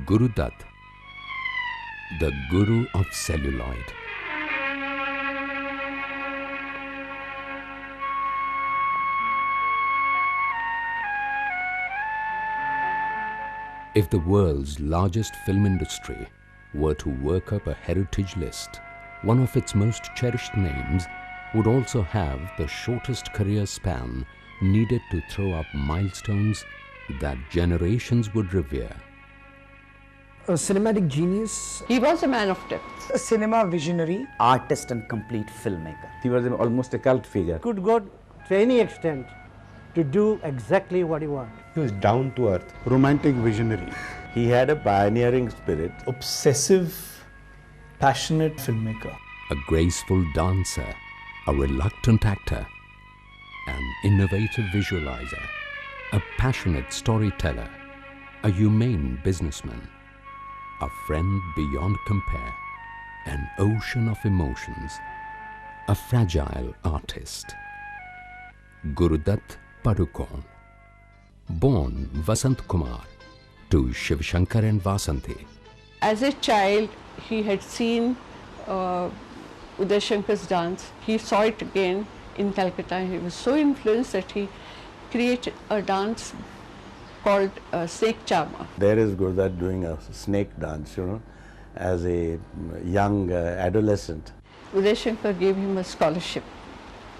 Guru Dutt, the Guru of celluloid. If the world's largest film industry were to work up a heritage list, one of its most cherished names would also have the shortest career span needed to throw up milestones that generations would revere. A cinematic genius. He was a man of depth. A cinema visionary. Artist and complete filmmaker. He was almost a cult figure. Could go to any extent to do exactly what he wanted. He was down to earth. Romantic visionary. He had a pioneering spirit. Obsessive, passionate filmmaker. A graceful dancer, a reluctant actor, an innovative visualizer, a passionate storyteller, a humane businessman, a friend beyond compare, an ocean of emotions, a fragile artist. Guru Dutt Padukone. Born Vasant Kumar to Shiv Shankar and Vasanti. As a child, he had seen Uday Shankar's dance. He saw it again in Calcutta. He was so influenced that he created a dance called Snake Charmer. There is Guru Dutt doing a snake dance, as a young adolescent. Uday Shankar gave him a scholarship.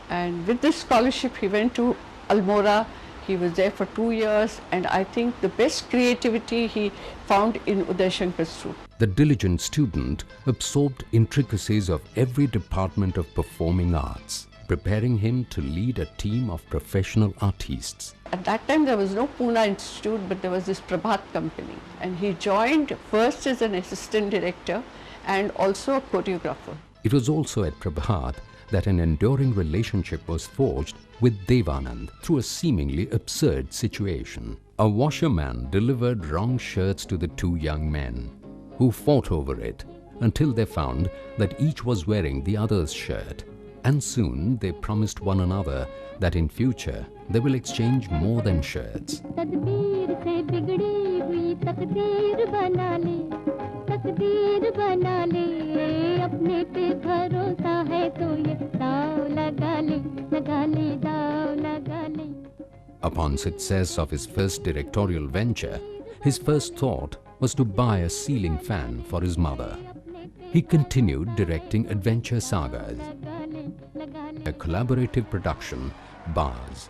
And with this scholarship, he went to Almora. He was there for 2 years, and I think the best creativity he found in Uday Shankar's troupe. The diligent student absorbed intricacies of every department of performing arts, preparing him to lead a team of professional artists. At that time, there was no Pune Institute, but there was this Prabhat company. And he joined first as an assistant director and also a choreographer. It was also at Prabhat that an enduring relationship was forged with Devanand through a seemingly absurd situation. A washerman delivered wrong shirts to the two young men, who fought over it until they found that each was wearing the other's shirt. And soon they promised one another that in future they will exchange more than shirts. Upon success of his first directorial venture, his first thought was to buy a ceiling fan for his mother. He continued directing adventure sagas. A collaborative production, Baaz,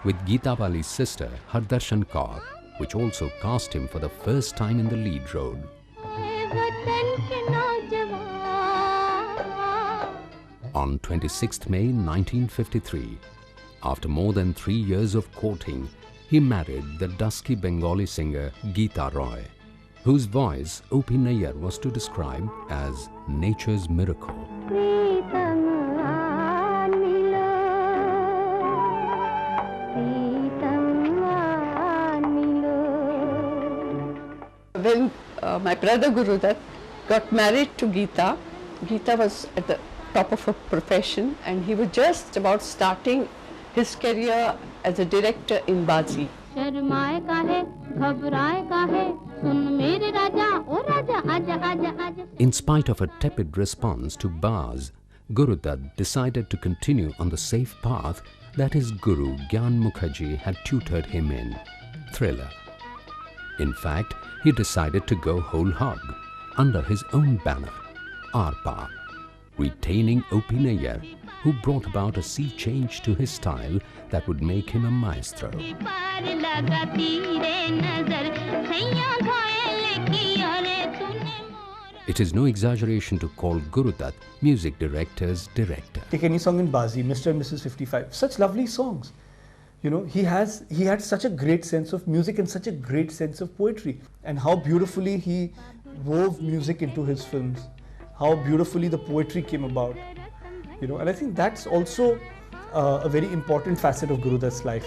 with Geeta Bali's sister Hardarshan Kaur, which also cast him for the first time in the lead role. On 26th May 1953, after more than 3 years of courting, he married the dusky Bengali singer Geeta Roy, whose voice O.P. Nayyar was to describe as nature's miracle. When my brother Guru Dutt got married to Geeta, Geeta was at the top of her profession and he was just about starting his career as a director in Baazi. In spite of a tepid response to Baaz, Guru Dutt decided to continue on the safe path that his guru Gyan Mukherjee had tutored him in, thriller. In fact, he decided to go whole hog under his own banner, Aar-Paar, retaining O.P. Nayyar, who brought about a sea change to his style that would make him a maestro. It is no exaggeration to call Guru Dutt music director's director. Take any song in Baazi, Mr. and Mrs. 55, such lovely songs. He had such a great sense of music and such a great sense of poetry, and how beautifully he wove music into his films, how beautifully the poetry came about, and I think that's also a very important facet of Guru Dutt's life.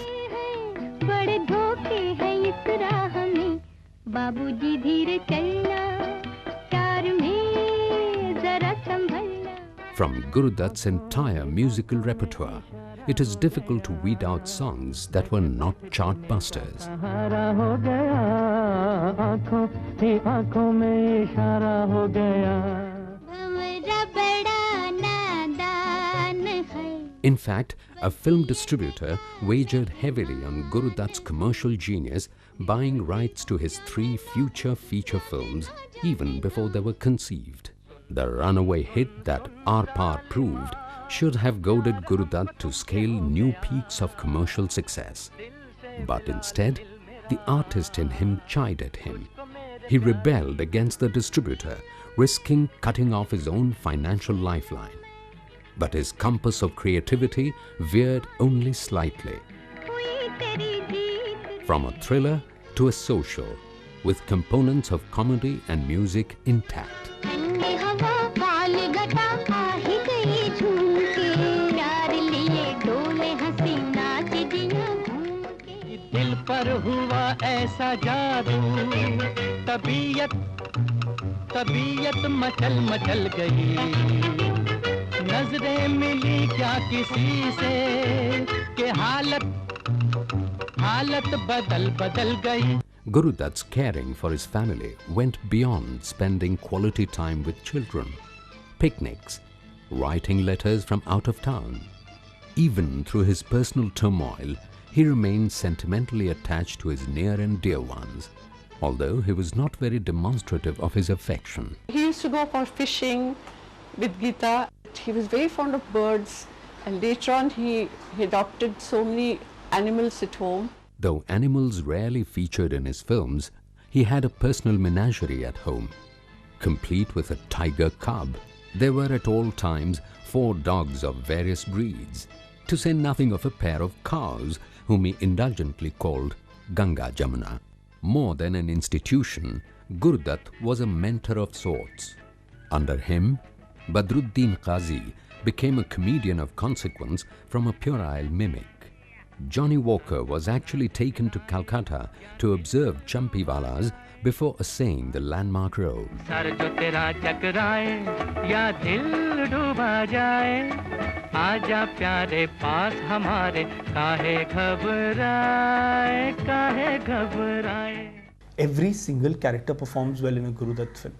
From Guru Dutt's entire musical repertoire, it is difficult to weed out songs that were not chart busters. आंखों ही आंखों में इशारा हो गया In fact, a film distributor wagered heavily on Guru Dutt's commercial genius, buying rights to his 3 future feature films even before they were conceived. The runaway hit that Aar-Paar proved should have goaded Guru Dutt to scale new peaks of commercial success. But instead, the artist in him chided him. He rebelled against the distributor, risking cutting off his own financial lifeline. But his compass of creativity veered only slightly. From a thriller to a social, with components of comedy and music intact. दिल पर हुआ ऐसा जादू तबीयत मचल मचल गई नजरें मिली क्या किसी से कि हालत बदल गई. Guru Dutt's caring for his family went beyond spending quality time with children, picnics, writing letters from out of town. Even through his personal turmoil, he remained sentimentally attached to his near and dear ones, although he was not very demonstrative of his affection. He used to go for fishing with Geeta. He was very fond of birds, and later on he adopted so many animals at home. Though animals rarely featured in his films, he had a personal menagerie at home, complete with a tiger cub. There were at all times 4 dogs of various breeds, to say nothing of a pair of cows whom he indulgently called Ganga Jamuna. More than an institution, Guru Dutt was a mentor of sorts. Under him, Badruddin Qazi became a comedian of consequence from a puerile mimic. Johnny Walker was actually taken to Calcutta to observe Champiwalas before essaying the landmark role. Every single character performs well in a Guru Dutt film.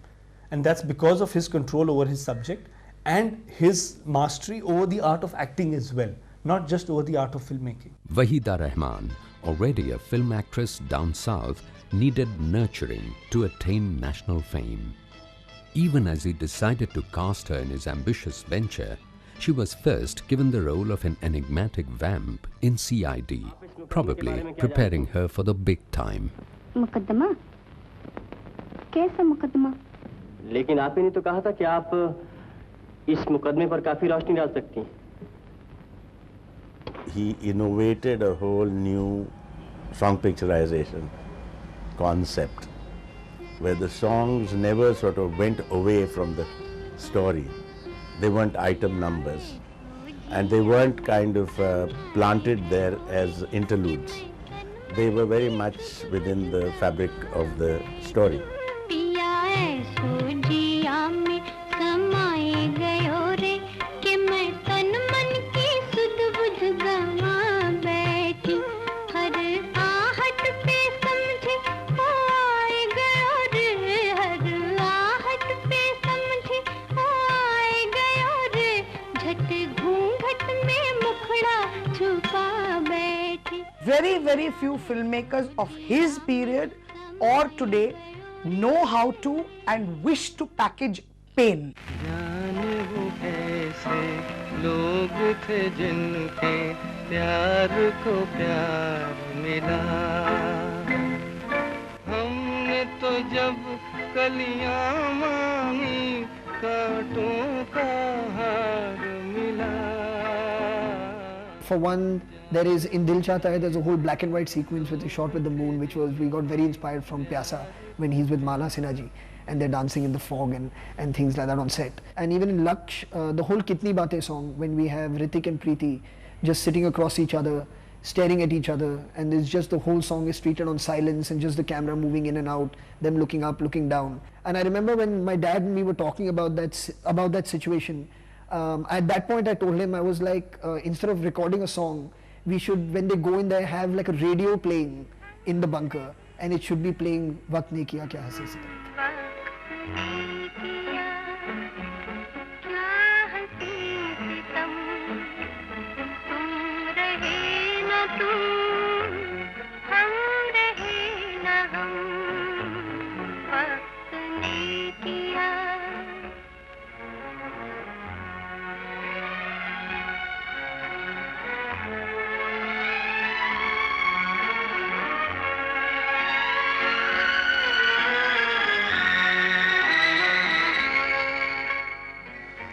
And that's because of his control over his subject and his mastery over the art of acting as well, not just over the art of filmmaking. Wahida Rahman, already a film actress down south, needed nurturing to attain national fame. Even as he decided to cast her in his ambitious venture, she was first given the role of an enigmatic vamp in CID, probably preparing her for the big time. मुकदमा? कैसा मुकदमा? लेकिन आपने नहीं तो कहा था कि आप इस मुकदमे पर काफी रोशनी डाल सकती हैं. He innovated a whole new song picturization concept where the songs never sort of went away from the story. They weren't item numbers and they weren't kind of planted there as interludes. They were very much within the fabric of the story. Very few filmmakers of his period or today know how to and wish to package pain. लोग थे जिनके प्यार को प्यार मिला हमने तो जब कलियां मांगी कांटों का हार मिला. For one, there is in Dil Chahta Hai, there's a whole black and white sequence which is shot with the moon, which was, we got very inspired from Pyasa when he's with Mala Sinha ji and they're dancing in the fog and things like that on set. And even in Laksh, the whole Kitni Baatein song, when we have Hrithik and Preeti just sitting across each other, staring at each other, and it's just the whole song is treated on silence and just the camera moving in and out, them looking up, looking down. And I remember when my dad and me were talking about that situation, at that point I told him, I was like, instead of recording a song, we should, when they go in there, have like a radio playing in the bunker and it should be playing Waqt ne kiya kya hasi sitam.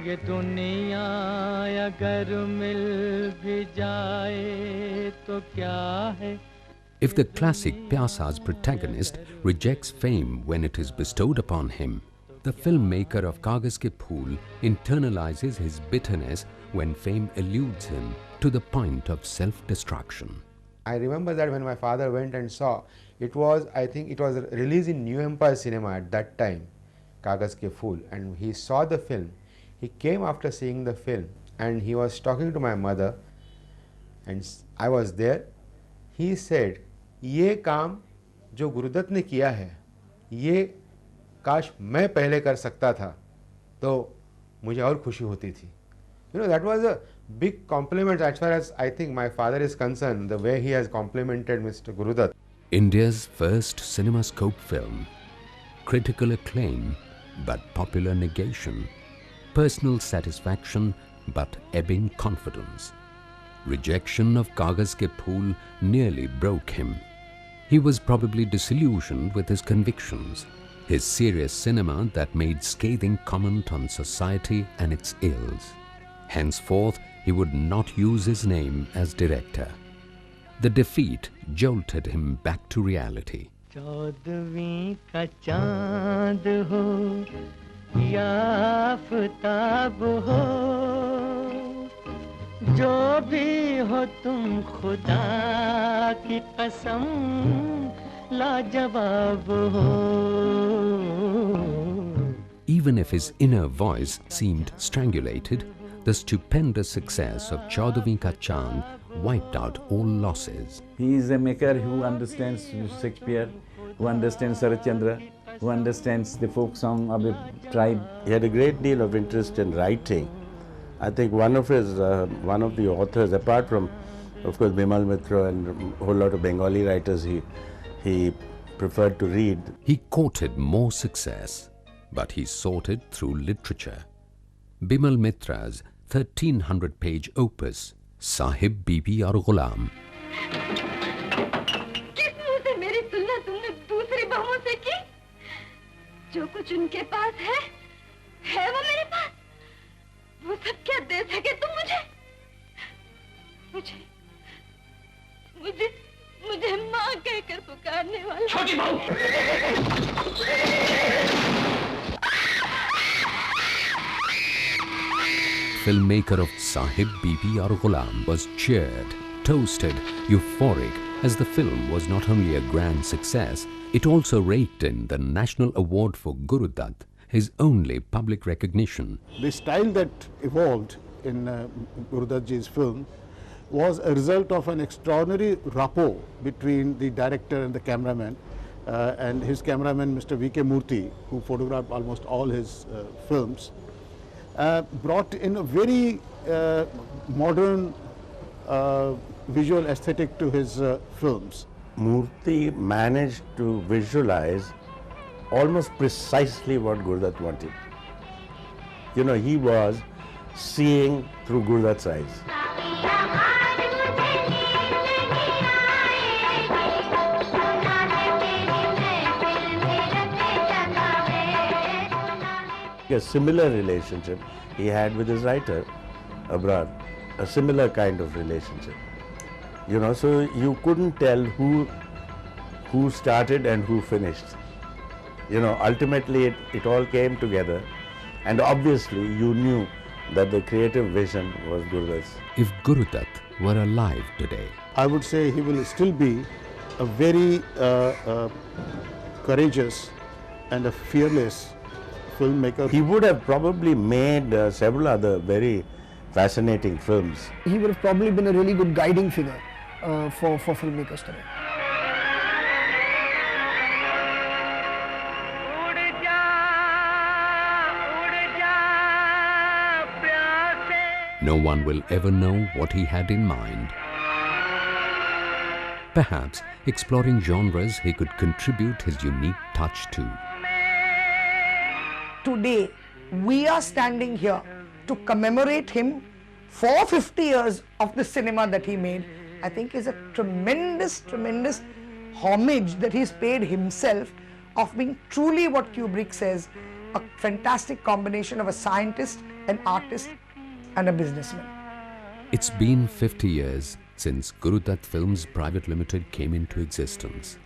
ये दुनिया अगर मिल भी जाए तो क्या है. If the classic Pyasa's protagonist rejects fame when it is bestowed upon him, the filmmaker of Kagaz Ke Phool internalizes his bitterness when fame eludes him to the point of self-destruction. I remember that when my father went and saw, I think it was released in New Empire Cinema at that time, Kagaz Ke Phool, and he saw the film. He came after seeing the film and he was talking to my mother and I was there. He said, ये काम जो गुरुदत्त ने किया है, ये काश मैं पहले कर सकता था तो मुझे और खुशी होती थी. You know, that was a big compliment as far as I think my father is concerned, the way he has complimented Mr. Gurudutt. India's first CinemaScope film, critical acclaim but popular negation, personal satisfaction but ebbing confidence. Rejection of Kagaz Ke Phool nearly broke him. He was probably disillusioned with his convictions, his serious cinema that made scathing comment on society and its ills. Henceforth, he would not use his name as director. The defeat jolted him back to reality. चौदहवीं का चांद हो या आफताब हो, जो भी हो तुम खुदा की कसम लाजवाब हो. Even if his inner voice seemed strangulated, the stupendous success of Chaudhvi Ka Chand wiped out all losses. He is a maker who understands Shakespeare, who understands Saratchandra, who understands the folk song of a tribe. He had a great deal of interest in writing. I think one of the authors, apart from, of course, Bimal Mitra and a whole lot of Bengali writers he preferred to read. He courted more success, but he sought it through literature. Bimal Mitra's 1300-page opus, Sahib Bibi Aur Ghulam. किस मुंह से मेरी तुलना तुमने दूसरी बहुओं से की? जो कुछ उनके पास है वो मेरे पास. वो सब क्या दे सके तुम मुझे माँ कहकर पुकारने वाला. छोटी बहू. Filmmaker of Sahib Bibi Aur Ghulam was cheered, toasted, euphoric, as the film was not only a grand success, it also raked in the National Award for Gurudutt, his only public recognition. The style that evolved in Gurudutt ji's film was a result of an extraordinary rapport between the director and the cameraman, and his cameraman Mr. V.K. Murthy, who photographed almost all his films, brought in a very modern visual aesthetic to his films. Murthy managed to visualize almost precisely what Gurudutt wanted. You know, he was seeing through Gurudutt's eyes. A similar relationship he had with his writer abroad, a similar kind of relationship. You know, so you couldn't tell who started and who finished. You know, ultimately it all came together, and obviously you knew that the creative vision was Gurudutt's. If Gurudutt were alive today, I would say he will still be a very courageous and a fearless filmmaker. He would have probably made several other very fascinating films. He would have probably been a really good guiding figure for filmmakers today. No one will ever know what he had in mind. Perhaps, exploring genres he could contribute his unique touch to. Today, we are standing here to commemorate him for 50 years of the cinema that he made. I think is a tremendous, tremendous homage that he's paid himself of being truly what Kubrick says, a fantastic combination of a scientist, an artist, and a businessman. It's been 50 years since Gurudutt Films Private Limited came into existence,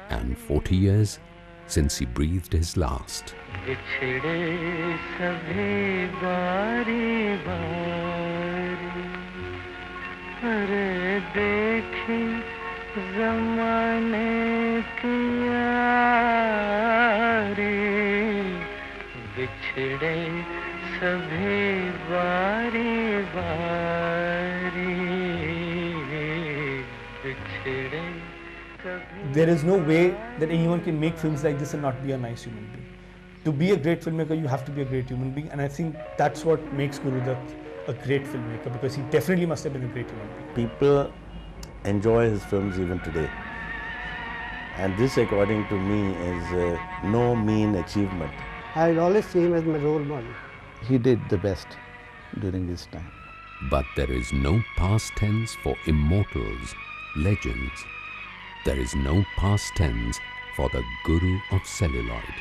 and 40 years since he breathed his last. There is no way that anyone can make films like this and not be a nice human being. To be a great filmmaker, you have to be a great human being, and I think that's what makes Gurudutt a great filmmaker, because he definitely must have been a great human being. People enjoy his films even today. And this, according to me, is no mean achievement. I'll always see him as my role model. He did the best during his time. But there is no past tense for immortals, legends. There is no past tense for the Guru of celluloid.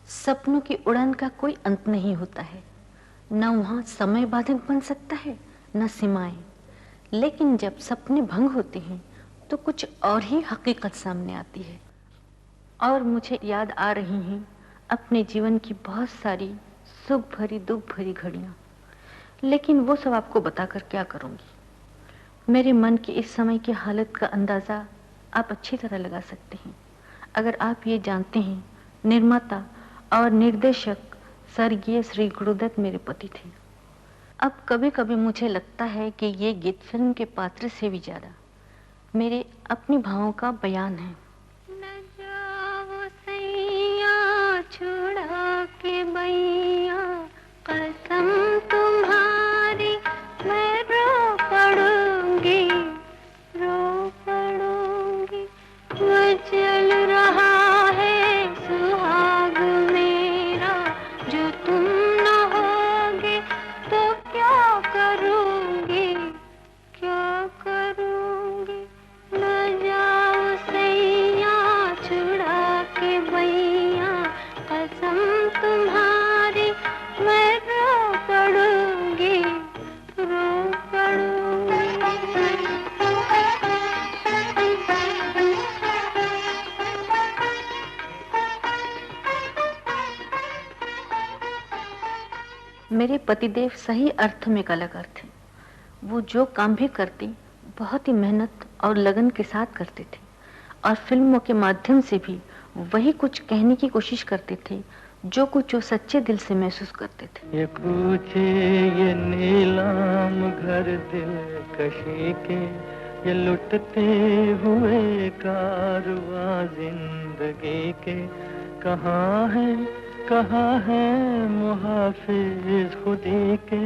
सपनों की उड़ान का कोई अंत नहीं होता है, न वहाँ समय बाधक बन सकता है न सीमाएं। लेकिन जब सपने भंग होते हैं तो कुछ और ही हकीकत सामने आती है। और मुझे याद आ रही हैं अपने जीवन की बहुत सारी सुख भरी दुख भरी घड़ियाँ, लेकिन वो सब आपको बताकर क्या करूँगी। मेरे मन की इस समय की हालत का अंदाज़ा आप अच्छी तरह लगा सकते हैं अगर आप ये जानते हैं निर्माता और निर्देशक स्वर्गीय श्री गुरुदत्त मेरे पति थे। अब कभी कभी मुझे लगता है कि ये गीत फिल्म के पात्र से भी ज़्यादा मेरे अपनी भावों का बयान है। न जाओ सैया छुड़ा के बैया, कसम तुम्हारी मैं रो पड़ूंगी, रो पड़ूंगी। मचल रहा है सुहाग मेरा, जो तुम न होगे तो क्या करूंगी, क्या करूंगी। न जाओ सैया छुड़ा के बैया, कसम तुम्हारी मैं रो पड़ूंगी, रो पड़ूंगी। मेरे पतिदेव सही अर्थ में कलाकार थे। वो जो काम भी करती बहुत ही मेहनत और लगन के साथ करते थे और फिल्मों के माध्यम से भी वही कुछ कहने की कोशिश करते थे जो कुछ वो सच्चे दिल से महसूस करते थे। ये कूचे ये नीलाम घर दिल कशी के, ये लुटते हुए कारवां जिंदगी के, कहाँ है मुहाफिज खुदी के,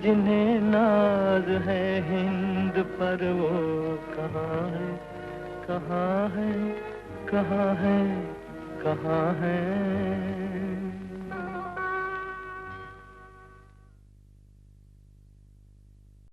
जिन्हें नाज है हिंद पर वो कहाँ है, कहाँ है, कहाँ है, कहाँ है।